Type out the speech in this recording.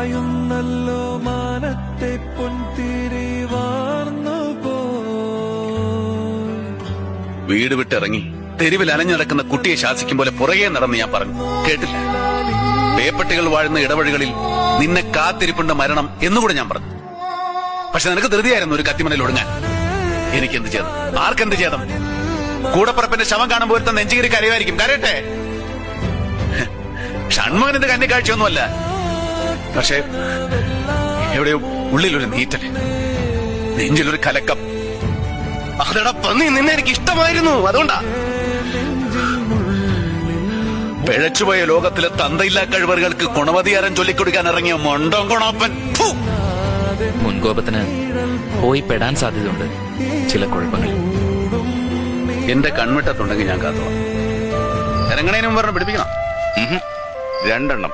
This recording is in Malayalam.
മായുന്നല്ലോ മാനത്തെ പൊൻതിരി വാർന്നു വീട് വിട്ടിറങ്ങി തെരുവിൽ അലഞ്ഞു നടക്കുന്ന കുട്ടിയെ ശാസിക്കും പോലെ പുറകെ നടന്ന് ഞാൻ പറഞ്ഞു, കേട്ടില്ല. പേപ്പട്ടികൾ വാഴുന്ന ഇടവഴികളിൽ നിന്നെ കാത്തിരിപ്പുണ്ട് മരണം എന്നുകൂടെ ഞാൻ പറഞ്ഞു. പക്ഷെ നിനക്ക് ധൃതിയായിരുന്നു ഒരു കത്തിമണയിൽ ഒടുങ്ങാൻ. എനിക്കെന്ത് ചെയ്തം? ആർക്കെന്ത് ചെയ്തം? കൂടപ്പുറപ്പിന്റെ ശവം കാണുമ്പോൾ ഒരുത്ത നെഞ്ചികരി കരയുമായിരിക്കും, കരയട്ടെ. ഷൺമുഖനിന്റെ കന്നിക്കാഴ്ചയൊന്നുമല്ല, പക്ഷെ എവിടെയോ ഉള്ളിലൊരു നീറ്റല്, നെഞ്ചിലൊരു കലക്കം. അതെടാ പന്നി, നിന്നെ എനിക്ക് ഇഷ്ടമായിരുന്നു, അതുകൊണ്ടാ. പിഴച്ചുപോയ ലോകത്തിലെ തന്തയില്ലാ കഴിവറുകൾക്ക് ഗുണവധികാരം ചൊല്ലിക്കൊടുക്കാൻ ഇറങ്ങിയ മൊണ്ടോം കൊണോപ്പൻ. മുൻകോപത്തിന് പോയി പെടാൻ സാധ്യതയുണ്ട് ചില കുഴപ്പങ്ങൾ. എന്റെ കൺമിട്ടത്തുണ്ടെങ്കിൽ ഞാൻ കാത്തോളാം. ഇറങ്ങണേനും പറഞ്ഞ് പിടിപ്പിക്കണം. 2 എണ്ണം